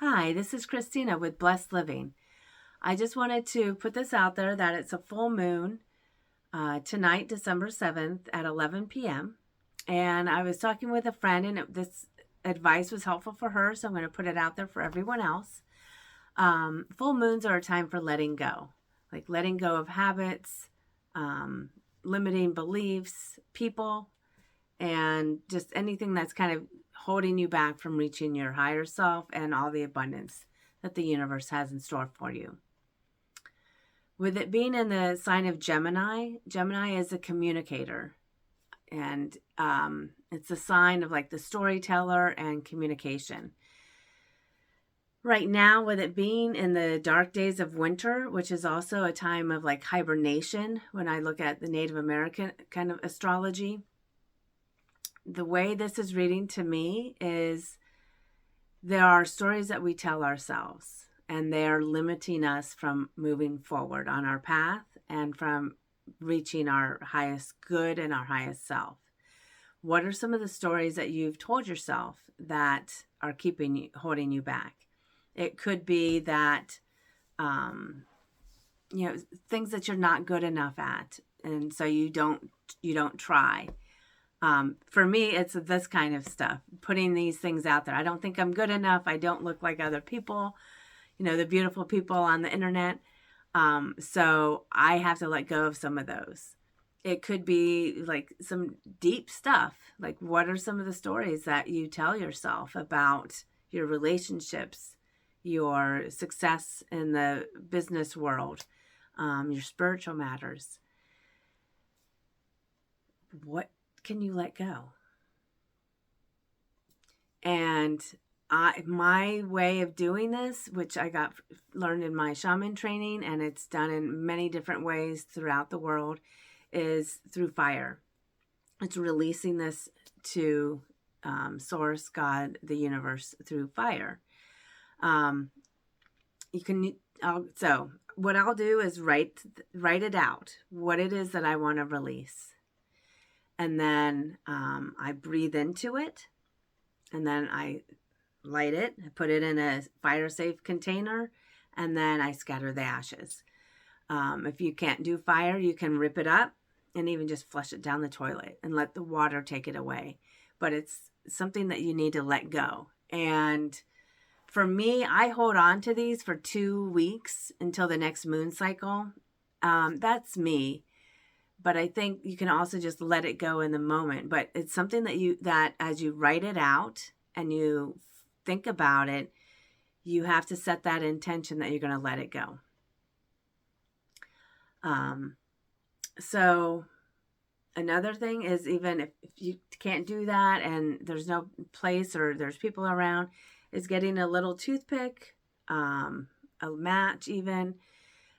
Hi, this is Christina with Blessed Living. I just wanted to put this out there that it's a full moon tonight, December 7th at 11 p.m. And I was talking with a friend, and this advice was helpful for her, so I'm going to put it out there for everyone else. Full moons are a time for letting go, like letting go of habits, um, limiting beliefs, people, and just anything that's kind of holding you back from reaching your higher self and all the abundance that the universe has in store for you. With it being in the sign of Gemini, Gemini is a communicator, and it's a sign of like the storyteller and communication. Right now, with it being in the dark days of winter, which is also a time of like hibernation, when I look at the Native American kind of astrology, the way this is reading to me is there are stories that we tell ourselves, and they are limiting us from moving forward on our path and from reaching our highest good and our highest self. What are some of the stories that you've told yourself that are holding you back? It could be that, um, things that you're not good enough at, and so you don't try. For me, it's this kind of stuff, putting these things out there. I don't think I'm good enough. I don't look like other people, the beautiful people on the internet. So I have to let go of some of those. It could be like some deep stuff. Like, what are some of the stories that you tell yourself about your relationships, your success in the business world, your spiritual matters? What can you let go? And my way of doing this, which I learned in my shaman training, and it's done in many different ways throughout the world, is through fire. It's releasing this to Source, God, the universe, through fire. So what I'll do is write it out, what it is that I want to release. And then I breathe into it, and then I light it, I put it in a fire safe container, and then I scatter the ashes. If you can't do fire, you can rip it up and even just flush it down the toilet and let the water take it away. But it's something that you need to let go. And for me, I hold on to these for 2 weeks until the next moon cycle. That's me. But I think you can also just let it go in the moment. But it's something that as you write it out and you think about it, you have to set that intention that you're going to let it go. So another thing is, even if you can't do that and there's no place or there's people around, is getting a little toothpick, a match even,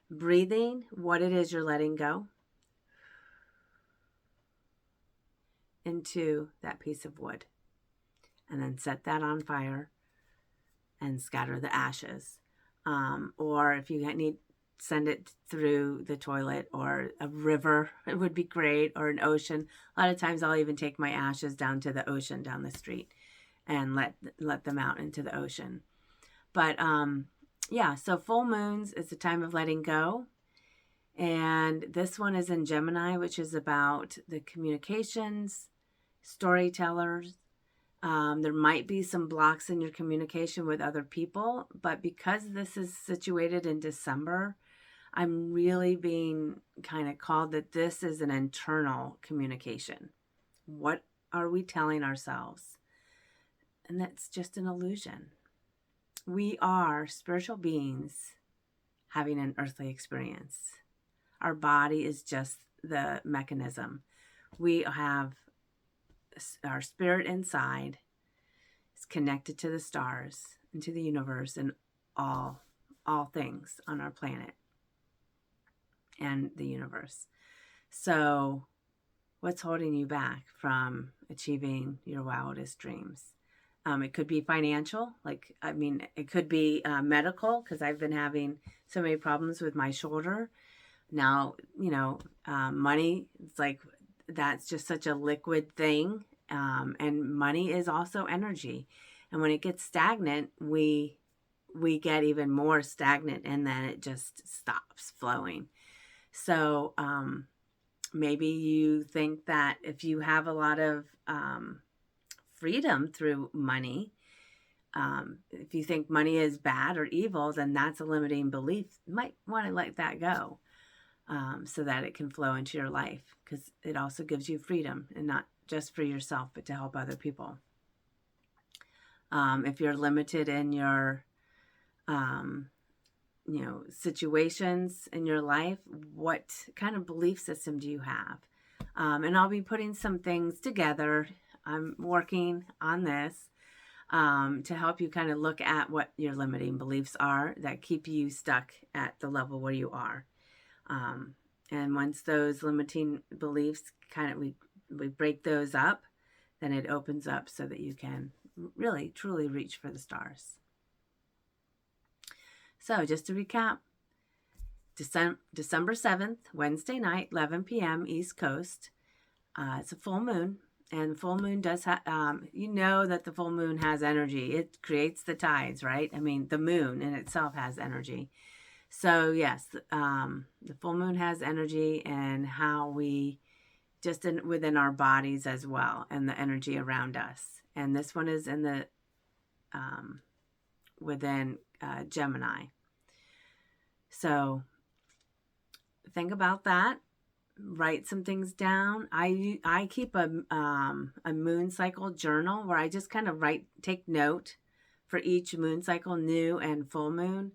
breathing what it is you're letting go into that piece of wood, and then set that on fire and scatter the ashes. Or if you need, send it through the toilet or a river, it would be great, or an ocean. A lot of times I'll even take my ashes down to the ocean down the street and let them out into the ocean. But so full moons is the time of letting go. And this one is in Gemini, which is about the communications, storytellers. There might be some blocks in your communication with other people, but because this is situated in December, I'm really being kind of called that this is an internal communication. What are we telling ourselves? And that's just an illusion. We are spiritual beings having an earthly experience. Our body is just the mechanism. We have our spirit inside. Is connected to the stars and to the universe and all things on our planet and the universe. So what's holding you back from achieving your wildest dreams? It could be financial. It could be medical, because I've been having so many problems with my shoulder. Now, money, it's like, that's just such a liquid thing. And money is also energy. And when it gets stagnant, we we get even more stagnant and then it just stops flowing. So maybe you think that if you have a lot of freedom through money, if you think money is bad or evil, then that's a limiting belief. You might want to let that go so that it can flow into your life, because it also gives you freedom, and not just for yourself, but to help other people. If you're limited in your situations in your life, what kind of belief system do you have? And I'll be putting some things together. I'm working on this to help you kind of look at what your limiting beliefs are that keep you stuck at the level where you are. And once those limiting beliefs we break those up, then it opens up so that you can really, truly reach for the stars. So just to recap, December 7th, Wednesday night, 11 p.m. East Coast. It's a full moon, and full moon does that the full moon has energy. It creates the tides, right? I mean, the moon in itself has energy. So yes, the full moon has energy, and how we within our bodies as well, and the energy around us. And this one is in the within Gemini. So think about that. Write some things down. I keep a moon cycle journal where I just kind of take note for each moon cycle, new and full moon,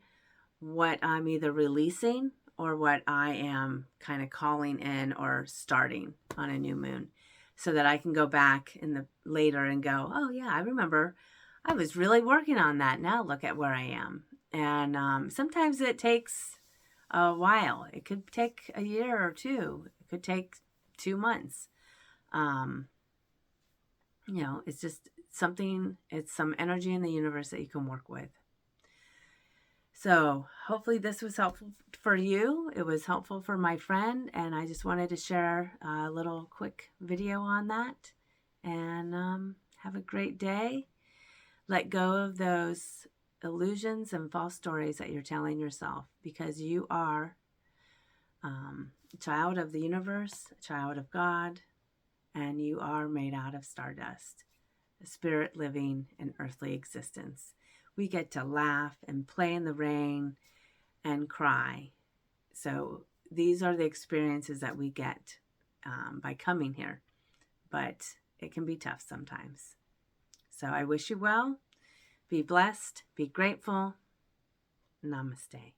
what I'm either releasing or what I am kind of calling in or starting on a new moon, so that I can go back in the later and go, oh yeah, I remember I was really working on that. Now look at where I am. And sometimes it takes a while. It could take a year or two. It could take 2 months. It's just something, it's some energy in the universe that you can work with. So hopefully this was helpful for you. It was helpful for my friend, and I just wanted to share a little quick video on that. And have a great day. Let go of those illusions and false stories that you're telling yourself, because you are a child of the universe, a child of God, and you are made out of stardust, a spirit living an earthly existence. We get to laugh and play in the rain and cry. So these are the experiences that we get by coming here, but it can be tough sometimes. So I wish you well. Be blessed. Be grateful. Namaste.